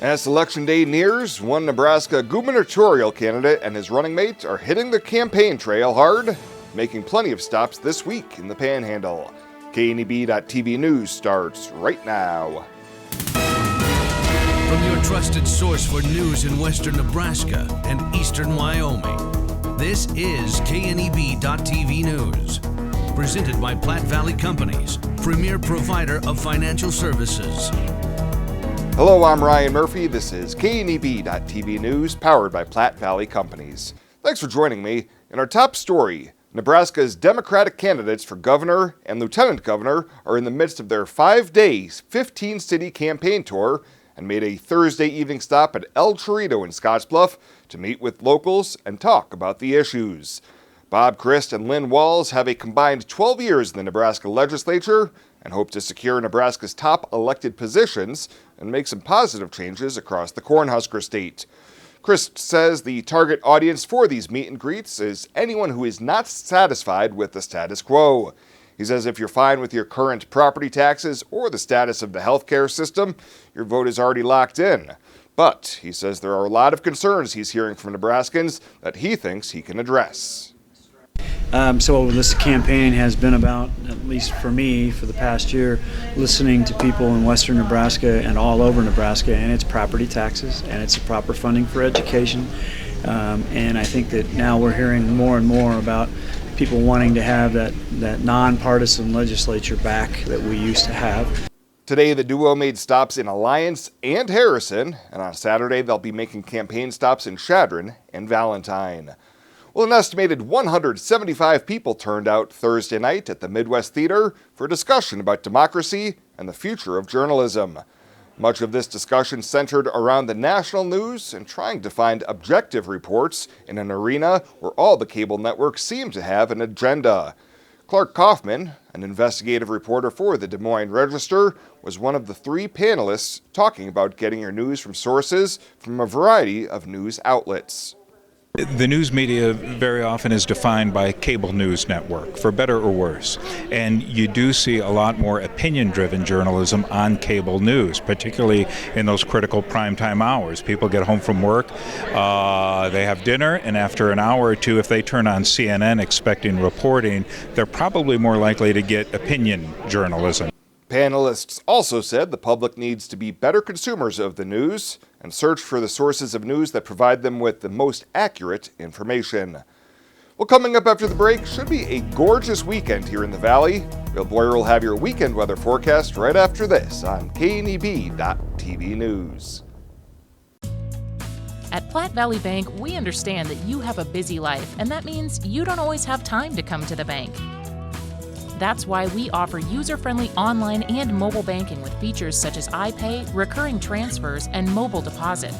As Election Day nears, one Nebraska gubernatorial candidate and his running mate are hitting the campaign trail hard, making plenty of stops this week in the Panhandle. KNEB.TV News starts right now. From your trusted source for news in Western Nebraska and Eastern Wyoming, this is KNEB.TV News. Presented by Platte Valley Companies, premier provider of financial services. Hello, I'm Ryan Murphy. This is KNEB.TV News, powered by Platte Valley Companies. Thanks for joining me. In our top story, Nebraska's Democratic candidates for governor and lieutenant governor are in the midst of their 5-day, 15-city campaign tour and made a Thursday evening stop at El Chorrito in Scottsbluff to meet with locals and talk about the issues. Bob Krist and Lynne Walz have a combined 12 years in the Nebraska legislature and hope to secure Nebraska's top elected positions and make some positive changes across the Cornhusker state. Krist says the target audience for these meet and greets is anyone who is not satisfied with the status quo. He says if you're fine with your current property taxes or the status of the healthcare system, your vote is already locked in. But he says there are a lot of concerns he's hearing from Nebraskans that he thinks he can address. So this campaign has been about, at least for me, for the past year, listening to people in Western Nebraska and all over Nebraska, and it's property taxes, and it's proper funding for education. And I think that now we're hearing more and more about people wanting to have that nonpartisan legislature back that we used to have. Today, the duo made stops in Alliance and Harrison, and on Saturday, they'll be making campaign stops in Chadron and Valentine. Well, an estimated 175 people turned out Thursday night at the Midwest Theater for a discussion about democracy and the future of journalism. Much of this discussion centered around the national news and trying to find objective reports in an arena where all the cable networks seem to have an agenda. Clark Kaufman, an investigative reporter for the Des Moines Register, was one of the 3 panelists talking about getting your news from sources from a variety of news outlets. The news media very often is defined by cable news network, for better or worse. And you do see a lot more opinion-driven journalism on cable news, particularly in those critical primetime hours. People get home from work, they have dinner, and after an hour or two, if they turn on CNN expecting reporting, they're probably more likely to get opinion journalism. Panelists also said the public needs to be better consumers of the news and search for the sources of news that provide them with the most accurate information. Well, coming up after the break should be a gorgeous weekend here in the Valley. Bill Boyer will have your weekend weather forecast right after this on KNEB.TV News. At Platte Valley Bank, we understand that you have a busy life, and that means you don't always have time to come to the bank. That's why we offer user-friendly online and mobile banking with features such as iPay, recurring transfers, and mobile deposit.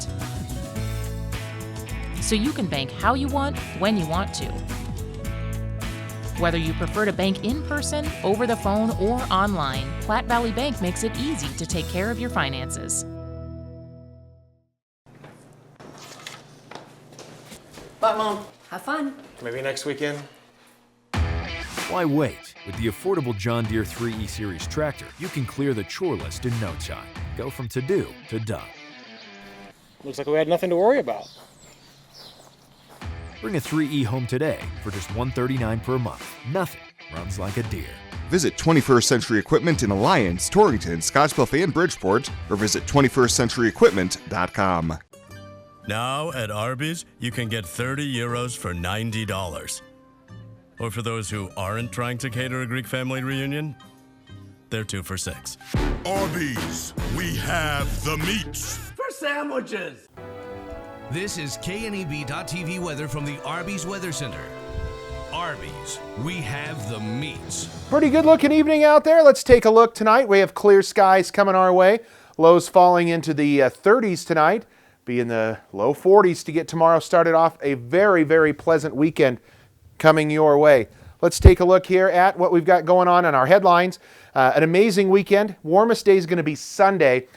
So you can bank how you want, when you want to. Whether you prefer to bank in person, over the phone, or online, Platte Valley Bank makes it easy to take care of your finances. Bye, Mom. Have fun. Maybe next weekend. Why wait? With the affordable John Deere 3E Series tractor, you can clear the chore list in no time. Go from to-do to done. Looks like we had nothing to worry about. Bring a 3E home today for just $139 per month. Nothing runs like a Deere. Visit 21st Century Equipment in Alliance, Torrington, Scottsbluff, and Bridgeport, or visit 21stcenturyequipment.com. Now at Arby's, you can get 30 euros for $90. Or for those who aren't trying to cater a Greek family reunion, they're 2 for $6. Arby's, we have the meats. For sandwiches. This is KNEB.TV weather from the Arby's Weather Center. Arby's, we have the meats. Pretty good looking evening out there. Let's take a look tonight. We have clear skies coming our way. Lows falling into the 30s tonight. Be in the low 40s to get tomorrow started off. A very, very pleasant weekend coming your way. Let's take a look here at what we've got going on in our headlines. An amazing weekend. Warmest day is going to be Sunday.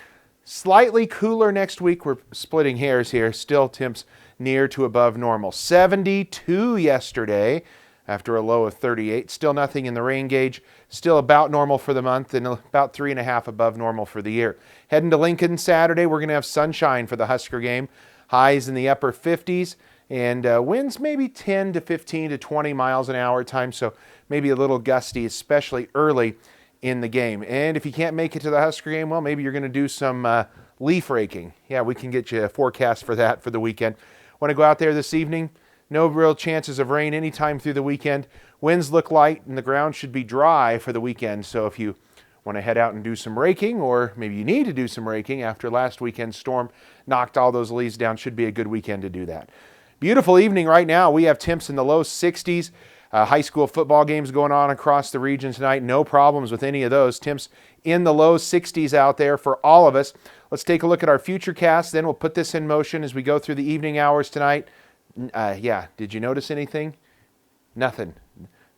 Slightly cooler next week. We're splitting hairs here. Still temps near to above normal. 72 yesterday. after a low of 38. Still nothing in the rain gauge. Still about normal for the month and about 3.5 above normal for the year. Heading to Lincoln Saturday, we're going to have sunshine for the Husker game. Highs in the upper 50s and winds maybe 10 to 15 to 20 miles an hour at times, so maybe a little gusty, especially early in the game. And if you can't make it to the Husker game, well, maybe you're going to do some leaf raking. Yeah, we can get you a forecast for that for the weekend. Want to go out there this evening? No real chances of rain anytime through the weekend. Winds look light and the ground should be dry for the weekend. So if you want to head out and do some raking, or maybe you need to do some raking after last weekend's storm knocked all those leaves down, should be a good weekend to do that. Beautiful evening right now. We have temps in the low 60s. High school football games going on across the region tonight. No problems with any of those. Temps in the low 60s out there for all of us. Let's take a look at our future cast. Then we'll put this in motion as we go through the evening hours tonight. Yeah, did you notice anything? Nothing.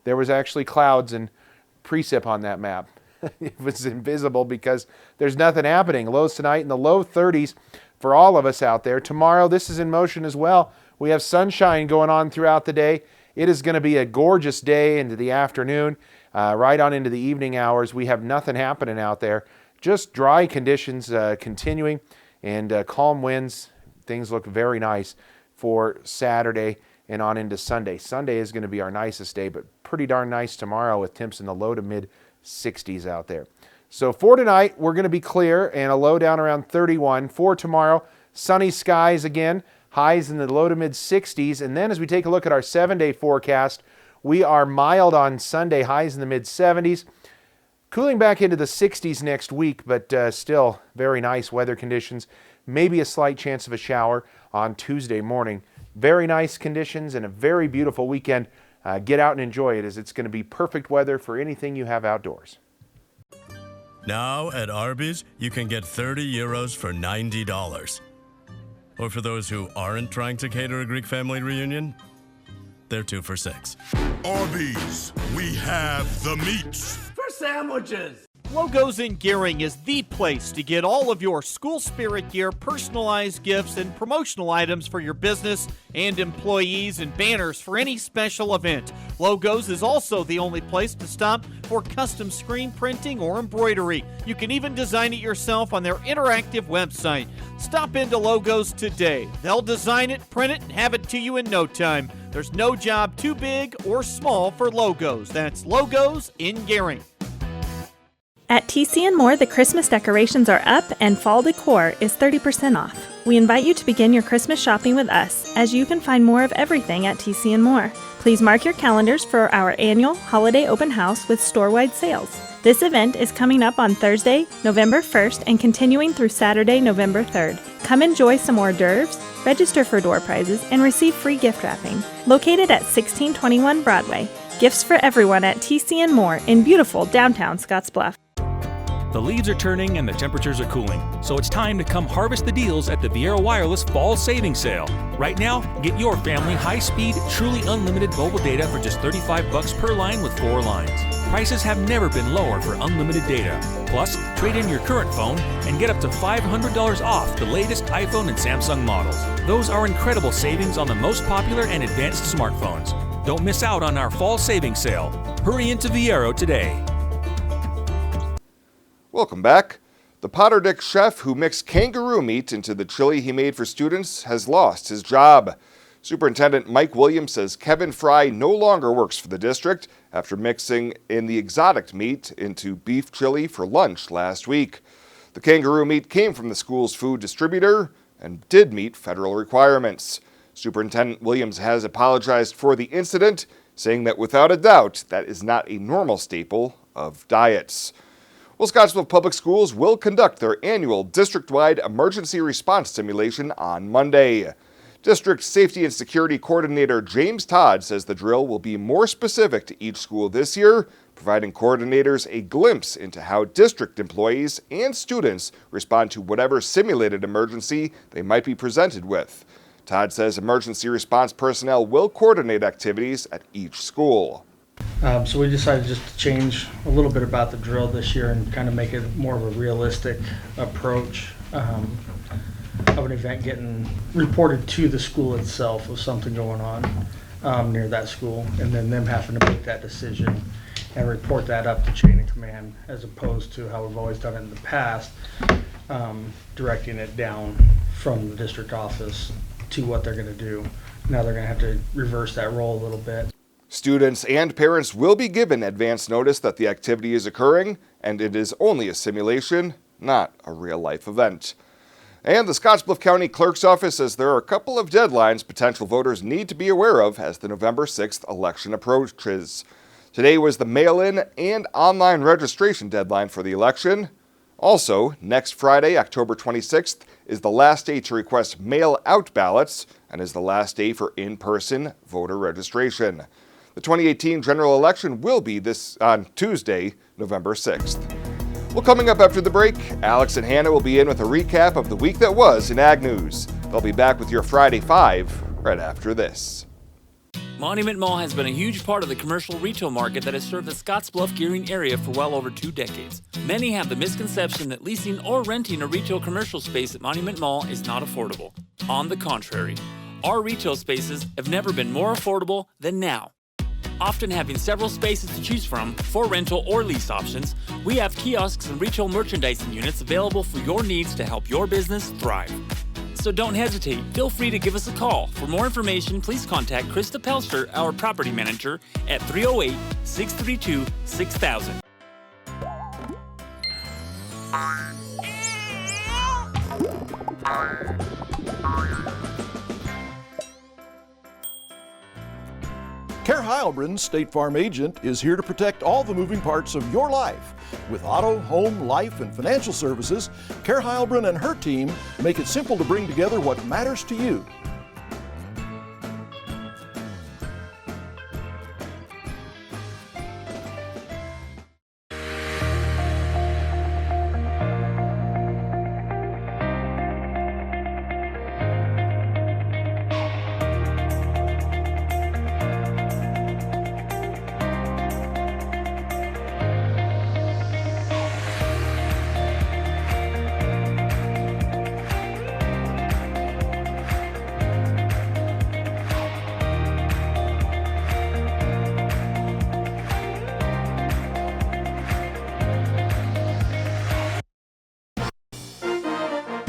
There was actually clouds and precip on that map. It was invisible because there's nothing happening. Lows tonight in the low 30s for all of us out there. Tomorrow, this is in motion as well. We have sunshine going on throughout the day. It is going to be a gorgeous day into the afternoon, right on into the evening hours. We have nothing happening out there. Just dry conditions continuing and calm winds. Things look very nice for Saturday and on into Sunday. Sunday is going to be our nicest day, but pretty darn nice tomorrow with temps in the low to mid 60s out there. So for tonight, we're going to be clear and a low down around 31. For tomorrow, sunny skies again, highs in the low to mid 60s. And then as we take a look at our 7-day forecast, we are mild on Sunday, highs in the mid 70s. Cooling back into the 60s next week, but still very nice weather conditions. Maybe a slight chance of a shower on Tuesday morning. Very nice conditions and a very beautiful weekend. Get out and enjoy it, as it's going to be perfect weather for anything you have outdoors. Now at Arby's, you can get 30 euros for $90. Or for those who aren't trying to cater a Greek family reunion, they're 2 for $6. Arby's, we have the meats. For sandwiches. Logos in Gering is the place to get all of your school spirit gear, personalized gifts, and promotional items for your business and employees, and banners for any special event. Logos is also the only place to stop for custom screen printing or embroidery. You can even design it yourself on their interactive website. Stop into Logos today. They'll design it, print it, and have it to you in no time. There's no job too big or small for Logos. That's Logos in Gering. At TC & More, the Christmas decorations are up and fall decor is 30% off. We invite you to begin your Christmas shopping with us, as you can find more of everything at TC & More. Please mark your calendars for our annual holiday open house with store-wide sales. This event is coming up on Thursday, November 1st and continuing through Saturday, November 3rd. Come enjoy some hors d'oeuvres, register for door prizes, and receive free gift wrapping. Located at 1621 Broadway. Gifts for everyone at TC & More in beautiful downtown Scottsbluff. The leaves are turning and the temperatures are cooling, so it's time to come harvest the deals at the Viera Wireless Fall Savings Sale. Right now, get your family high-speed, truly unlimited mobile data for just $35 per line with 4 lines. Prices have never been lower for unlimited data. Plus, trade in your current phone and get up to $500 off the latest iPhone and Samsung models. Those are incredible savings on the most popular and advanced smartphones. Don't miss out on our Fall Savings Sale. Hurry into Viera today. Welcome back. The Potterdick chef who mixed kangaroo meat into the chili he made for students has lost his job. Superintendent Mike Williams says Kevin Fry no longer works for the district after mixing in the exotic meat into beef chili for lunch last week. The kangaroo meat came from the school's food distributor and did meet federal requirements. Superintendent Williams has apologized for the incident, saying that without a doubt that is not a normal staple of diets. Well, Scottsbluff Public Schools will conduct their annual district-wide emergency response simulation on Monday. District Safety and Security Coordinator James Todd says the drill will be more specific to each school this year, providing coordinators a glimpse into how district employees and students respond to whatever simulated emergency they might be presented with. Todd says emergency response personnel will coordinate activities at each school. So we decided just to change a little bit about the drill this year and kind of make it more of a realistic approach of an event getting reported to the school itself of something going on. near that school, and then them having to make that decision and report that up the chain of command, as opposed to how we've always done it in the past, directing it down from the district office to what they're going to do. Now they're going to have to reverse that role a little bit. Students and parents will be given advance notice that the activity is occurring, and it is only a simulation, not a real-life event. And the Scottsbluff County Clerk's Office says there are a couple of deadlines potential voters need to be aware of as the November 6th election approaches. Today was the mail-in and online registration deadline for the election. Also, next Friday, October 26th, is the last day to request mail-out ballots and is the last day for in-person voter registration. The 2018 general election will be on Tuesday, November 6th. Well, coming up after the break, Alex and Hannah will be in with a recap of the week that was in Ag News. They'll be back with your Friday 5 right after this. Monument Mall has been a huge part of the commercial retail market that has served the Scottsbluff-Gering area for well over 2 decades. Many have the misconception that leasing or renting a retail commercial space at Monument Mall is not affordable. On the contrary, our retail spaces have never been more affordable than now. Often having several spaces to choose from for rental or lease options, we have kiosks and retail merchandising units available for your needs to help your business thrive. So don't hesitate. Feel free to give us a call. For more information, please contact Krista Pelster, our property manager, at 308-632-6000. Care Heilbronn, State Farm agent, is here to protect all the moving parts of your life. With auto, home, life, and financial services, Care Heilbronn and her team make it simple to bring together what matters to you.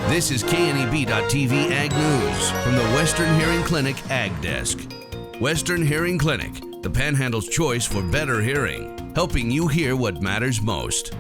This is KNEB.TV Ag News from the Western Hearing Clinic Ag Desk. Western Hearing Clinic, the Panhandle's choice for better hearing, helping you hear what matters most.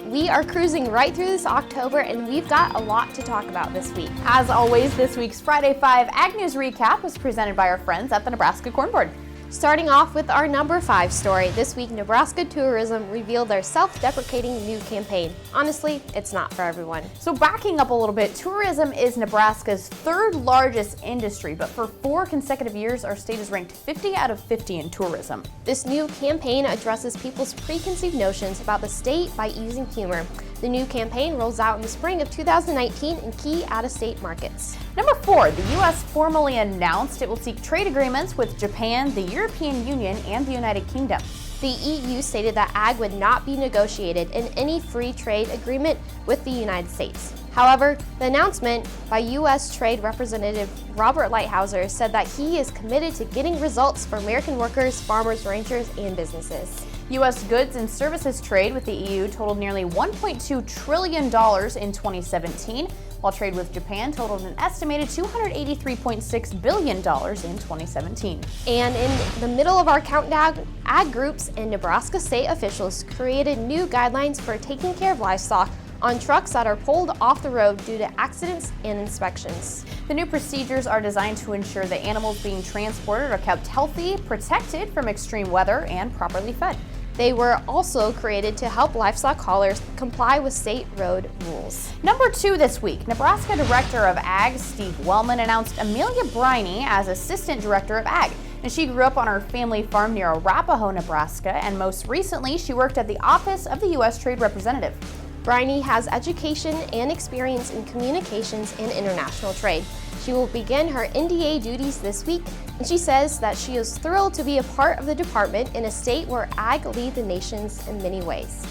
We are cruising right through this October, and we've got a lot to talk about this week. As always, this week's Friday 5 Ag News recap was presented by our friends at the Nebraska Corn Board. Starting off with our number 5 story, this week Nebraska Tourism revealed their self-deprecating new campaign. Honestly, it's not for everyone. So backing up a little bit, tourism is Nebraska's 3rd largest industry, but for 4 consecutive years, our state is ranked 50 out of 50 in tourism. This new campaign addresses people's preconceived notions about the state by using humor. The new campaign rolls out in the spring of 2019 in key out-of-state markets. Number 4, the U.S. formally announced it will seek trade agreements with Japan, the European Union, and the United Kingdom. The EU stated that ag would not be negotiated in any free trade agreement with the United States. However, the announcement by U.S. Trade Representative Robert Lighthouser said that he is committed to getting results for American workers, farmers, ranchers, and businesses. U.S. goods and services trade with the EU totaled nearly $1.2 trillion in 2017, while trade with Japan totaled an estimated $283.6 billion in 2017. And in the middle of our countdown, ag groups and Nebraska state officials created new guidelines for taking care of livestock on trucks that are pulled off the road due to accidents and inspections. The new procedures are designed to ensure the animals being transported are kept healthy, protected from extreme weather, and properly fed. They were also created to help livestock haulers comply with state road rules. Number 2 this week, Nebraska Director of Ag Steve Wellman announced Amelia Briney as Assistant Director of Ag. And she grew up on her family farm near Arapahoe, Nebraska, and most recently she worked at the Office of the U.S. Trade Representative. Briney has education and experience in communications and international trade. She will begin her NDA duties this week, and she says that she is thrilled to be a part of the department in a state where ag lead the nations in many ways.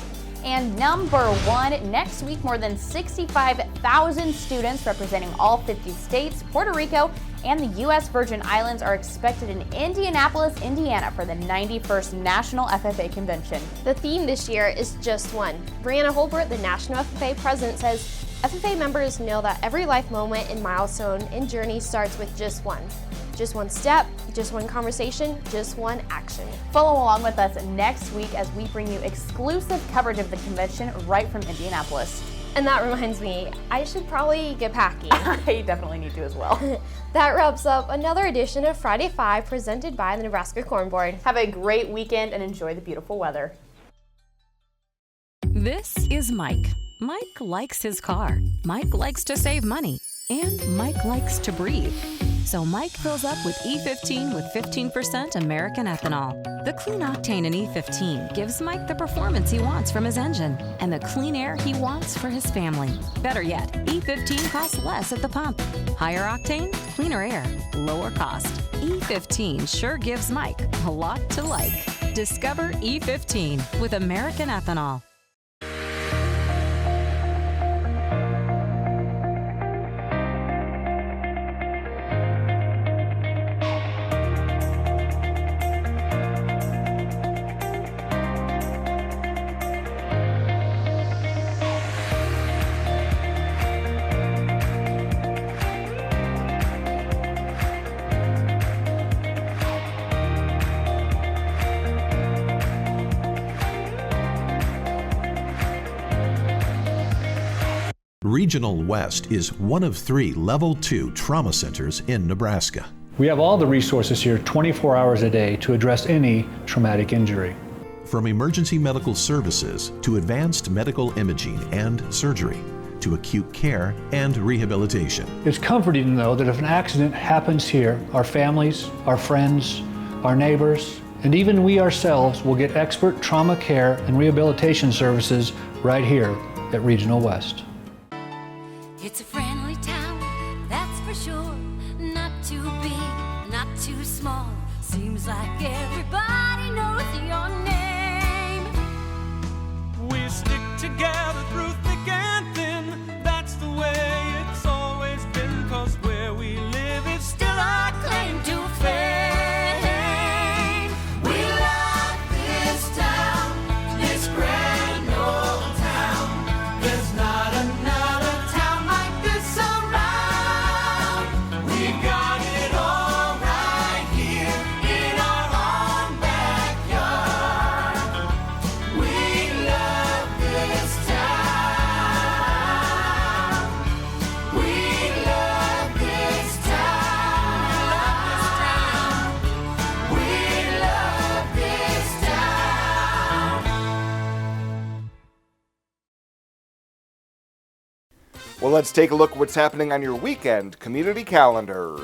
And number 1, next week, more than 65,000 students representing all 50 states, Puerto Rico, and the U.S. Virgin Islands are expected in Indianapolis, Indiana for the 91st National FFA Convention. The theme this year is Just One. Brianna Holbert, the National FFA president, says FFA members know that every life moment and milestone and journey starts with just one. Just one step, just one conversation, just one action. Follow along with us next week as we bring you exclusive coverage of the convention right from Indianapolis. And that reminds me, I should probably get packing. You definitely need to as well. That wraps up another edition of Friday 5 presented by the Nebraska Corn Board. Have a great weekend and enjoy the beautiful weather. This is Mike. Mike likes his car. Mike likes to save money. And Mike likes to breathe. So Mike fills up with E15 with 15% American ethanol. The clean octane in E15 gives Mike the performance he wants from his engine and the clean air he wants for his family. Better yet, E15 costs less at the pump. Higher octane, cleaner air, lower cost. E15 sure gives Mike a lot to like. Discover E15 with American ethanol. Regional West is one of 3 Level 2 trauma centers in Nebraska. We have all the resources here 24 hours a day to address any traumatic injury. From emergency medical services to advanced medical imaging and surgery to acute care and rehabilitation. It's comforting to know that if an accident happens here, our families, our friends, our neighbors, and even we ourselves will get expert trauma care and rehabilitation services right here at Regional West. It's a friendly town, that's for sure. Not too big, not too small. Seems like everybody knows your name. We stick together through thick and thin. That's the way it's always been. 'Cause where we live is still our claim to fame. We love this town, this grand old town. There's not another Well, let's take a look at what's happening on your weekend community calendar.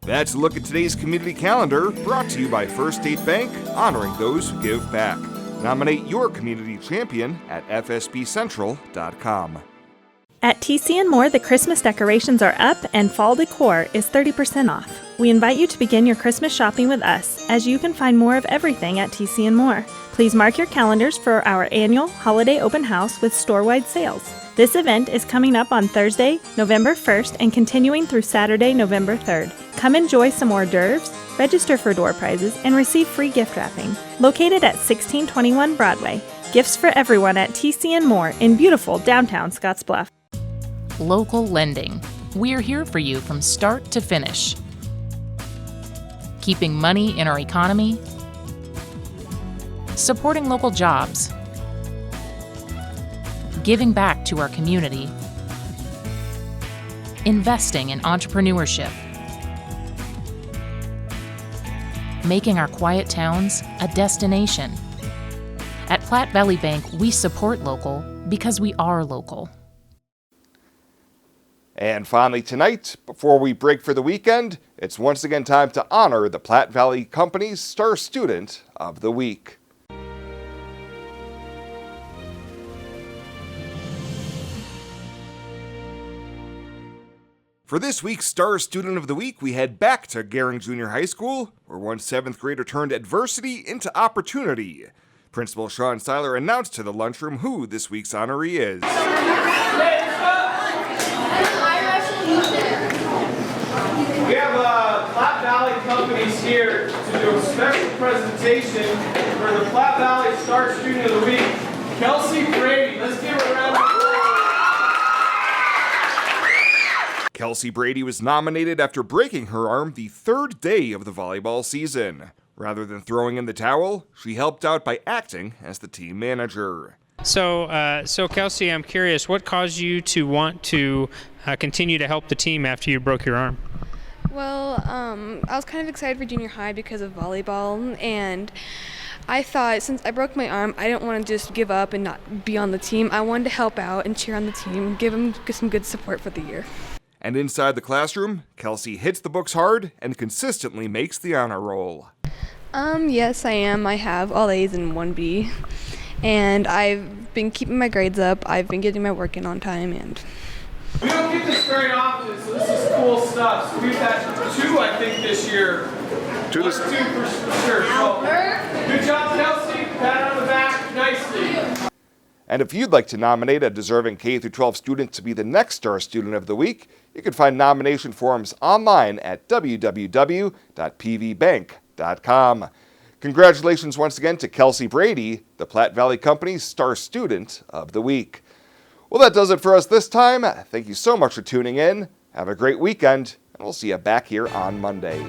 That's a look at today's community calendar, brought to you by First State Bank, honoring those who give back. Nominate your community champion at fsbcentral.com. At TC & More, the Christmas decorations are up and fall decor is 30% off. We invite you to begin your Christmas shopping with us, as you can find more of everything at TC & More. Please mark your calendars for our annual holiday open house with store-wide sales. This event is coming up on Thursday, November 1st and continuing through Saturday, November 3rd. Come enjoy some hors d'oeuvres, register for door prizes, and receive free gift wrapping. Located at 1621 Broadway. Gifts for everyone at TC & More in beautiful downtown Scottsbluff. Local lending. We're here for you from start to finish. Keeping money in our economy, supporting local jobs, giving back to our community, investing in entrepreneurship, making our quiet towns a destination. At Platte Valley Bank, we support local because we are local. And finally tonight, before we break for the weekend, it's once again time to honor the Platte Valley Company's Star Student of the Week. For this week's Star Student of the Week, we head back to Gering Junior High School, where one 7th grader turned adversity into opportunity. Principal Sean Seiler announced to the lunchroom who this week's honoree is. We have Platte Valley companies here to do a special presentation for the Platte Valley Star Student of the Week, Kelsey Brady. Let's give her a round of applause. Kelsey Brady was nominated after breaking her arm the 3rd day of the volleyball season. Rather than throwing in the towel, she helped out by acting as the team manager. So Kelsey, I'm curious, what caused you to want to continue to help the team after you broke your arm? Well, I was kind of excited for junior high because of volleyball, and I thought since I broke my arm, I didn't want to just give up and not be on the team. I wanted to help out and cheer on the team, give them some good support for the year. And inside the classroom, Kelsey hits the books hard and consistently makes the honor roll. Yes, I am. I have all A's and 1 B. And I've been keeping my grades up. I've been getting my work in on time, and we don't get this very often, so this is cool stuff. So we've had 2, I think, this year. 2 for sure. So, good job, Kelsey. Pat on the back nicely. And if you'd like to nominate a deserving K-12 student to be the next Star Student of the Week, you can find nomination forms online at www.pvbank.com. Congratulations once again to Kelsey Brady, the Platte Valley Company's Star Student of the Week. Well, that does it for us this time. Thank you so much for tuning in. Have a great weekend, and we'll see you back here on Monday.